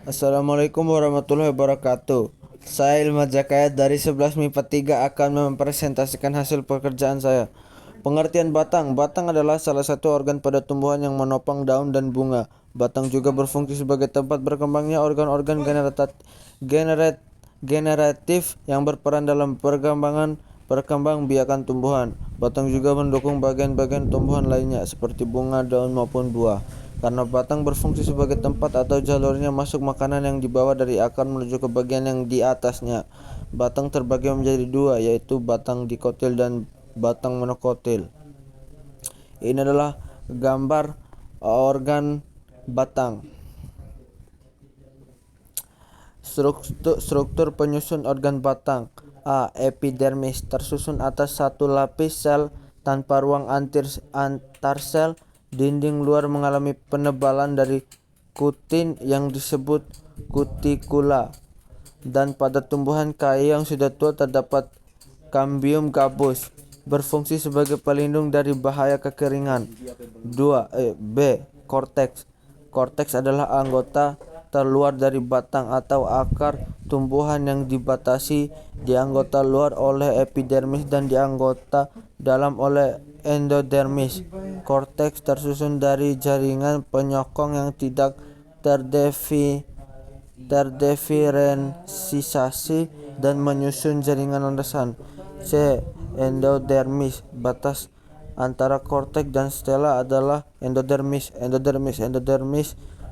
Assalamualaikum warahmatullahi wabarakatuh. Saya Ilma Jakayat dari 11 MIPA 3 akan mempresentasikan hasil pekerjaan saya. Pengertian batang. Batang adalah salah satu organ pada tumbuhan yang menopang daun dan bunga. Batang juga berfungsi sebagai tempat berkembangnya organ-organ generatif yang berperan dalam perkembangbiakan tumbuhan. Batang juga mendukung bagian-bagian tumbuhan lainnya seperti bunga, daun maupun buah. Karena batang berfungsi sebagai tempat atau jalurnya masuk makanan yang dibawa dari akar menuju ke bagian yang di atasnya. Batang terbagi menjadi dua, yaitu batang dikotil dan batang monokotil. Ini adalah gambar organ batang. Struktur penyusun organ batang. A. Epidermis, tersusun atas satu lapis sel tanpa ruang antar sel. Dinding luar mengalami penebalan dari kutin yang disebut kutikula. Dan pada tumbuhan kayu yang sudah tua terdapat cambium gabus, berfungsi sebagai pelindung dari bahaya kekeringan. B. Korteks. Korteks adalah anggota terluar dari batang atau akar tumbuhan yang dibatasi di anggota luar oleh epidermis dan di anggota dalam oleh endodermis. Korteks tersusun dari jaringan penyokong yang tidak terdiferensiasi dan menyusun jaringan landasan. C. Endodermis. Batas antara korteks dan stela adalah endodermis.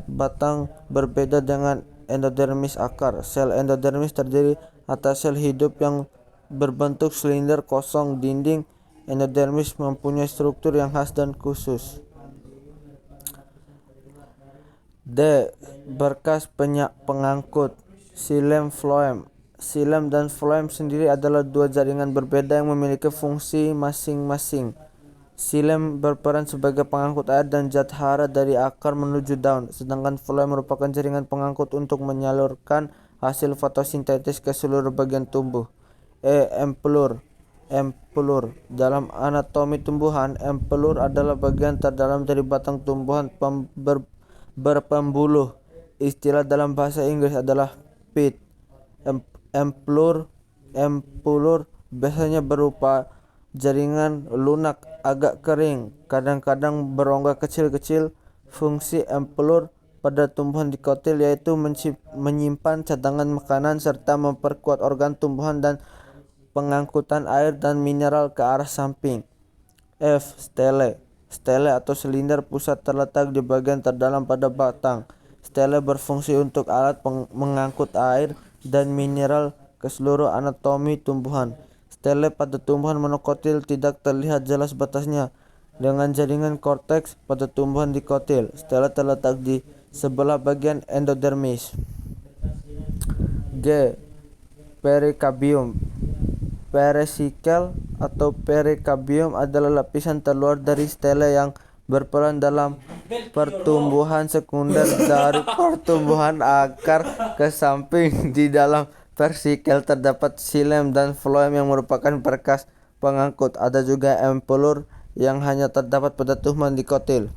Batang berbeda dengan endodermis akar. Sel endodermis terdiri atas sel hidup yang berbentuk silinder kosong. Dinding endodermis mempunyai struktur yang khas dan khusus. D. Berkas pengangkut. Xilem-phloem. Xilem dan phloem sendiri adalah dua jaringan berbeda yang memiliki fungsi masing-masing. Xilem berperan sebagai pengangkut air dan zat hara dari akar menuju daun, sedangkan phloem merupakan jaringan pengangkut untuk menyalurkan hasil fotosintesis ke seluruh bagian tubuh. Empelur. Dalam anatomi tumbuhan, empelur adalah bagian terdalam dari batang tumbuhan berpembuluh. Istilah dalam bahasa Inggris adalah pit. Empulur biasanya berupa jaringan lunak agak kering, kadang-kadang berongga kecil-kecil. Fungsi empulur pada tumbuhan dikotil yaitu menyimpan cadangan makanan serta memperkuat organ tumbuhan dan pengangkutan air dan mineral ke arah samping. Stele. Stele atau silinder pusat terletak di bagian terdalam pada batang. Stele berfungsi untuk alat mengangkut air dan mineral ke seluruh anatomi tumbuhan. Stele pada tumbuhan monokotil tidak terlihat jelas batasnya. Dengan jaringan korteks pada tumbuhan dikotil, stele terletak di sebelah bagian endodermis. G. Perikarbium. Perisikel atau perikarbium adalah lapisan terluar dari stele yang berperan dalam pertumbuhan sekunder dari pertumbuhan akar ke samping. Di dalam persikel terdapat xilem dan phloem yang merupakan berkas pengangkut. Ada juga empelur yang hanya terdapat pada tumbuhan dikotil.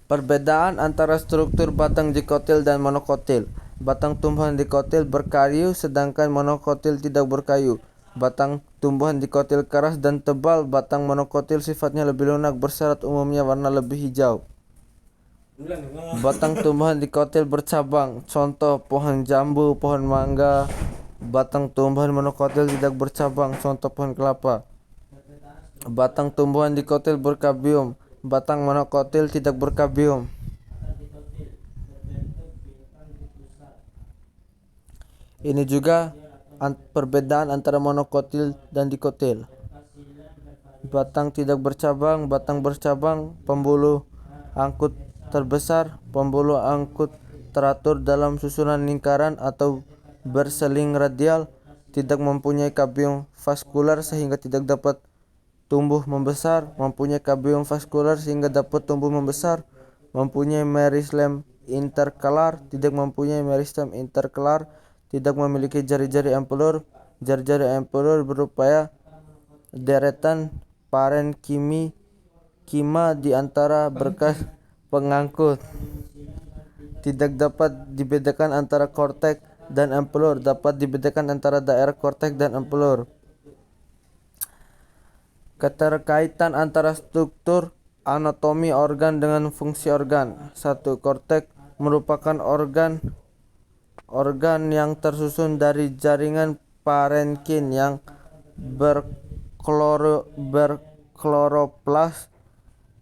Perbedaan antara struktur batang dikotil dan monokotil. Batang tumbuhan dikotil berkayu sedangkan monokotil tidak berkayu. Batang tumbuhan dikotil keras dan tebal. Batang monokotil sifatnya lebih lunak berserat, umumnya warna lebih hijau. Batang tumbuhan dikotil bercabang. Contoh pohon jambu, pohon mangga. Batang tumbuhan monokotil tidak bercabang. Contoh pohon kelapa. Batang tumbuhan dikotil berkarbium. Batang monokotil tidak berkarbium. Ini juga perbedaan antara monokotil dan dikotil. Batang tidak bercabang, batang bercabang, pembuluh angkut terbesar, pembuluh angkut teratur dalam susunan lingkaran atau berseling radial, tidak mempunyai karbium vaskular sehingga tidak dapat tumbuh membesar, mempunyai karbium vaskular sehingga dapat tumbuh membesar, mempunyai meristem interkelar, tidak mempunyai meristem interkelar, tidak memiliki jari-jari empelur. Jari-jari empelur berupa deretan parenkima di antara berkas pengangkut. Tidak dapat dibedakan antara korteks dan empelur. Dapat dibedakan antara daerah korteks dan empelur. Keterkaitan antara struktur anatomi organ dengan fungsi organ. 1. Korteks merupakan organ yang tersusun dari jaringan parenkin yang berkloroplas.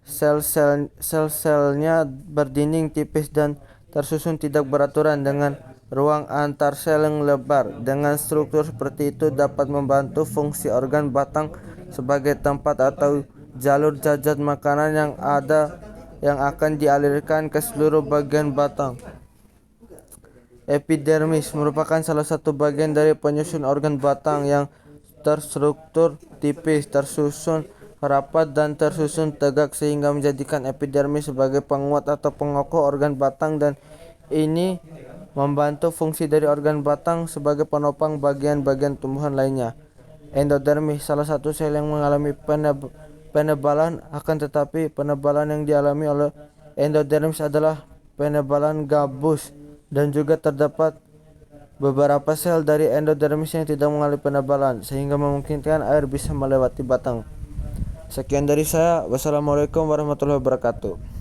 Sel-selnya berdinding tipis dan tersusun tidak beraturan dengan ruang antar sel yang lebar. Dengan struktur seperti itu dapat membantu fungsi organ batang sebagai tempat atau jalur zat makanan yang akan dialirkan ke seluruh bagian batang. Epidermis merupakan salah satu bagian dari penyusun organ batang yang terstruktur tipis, tersusun rapat dan tersusun tegak sehingga menjadikan epidermis sebagai penguat atau pengokoh organ batang, dan ini membantu fungsi dari organ batang sebagai penopang bagian-bagian tumbuhan lainnya. Endodermis, salah satu sel yang mengalami penebalan, akan tetapi penebalan yang dialami oleh endodermis adalah penebalan gabus, dan juga terdapat beberapa sel dari endodermis yang tidak mengalami penebalan sehingga memungkinkan air bisa melewati batang. Sekian dari saya. Wassalamualaikum warahmatullahi wabarakatuh.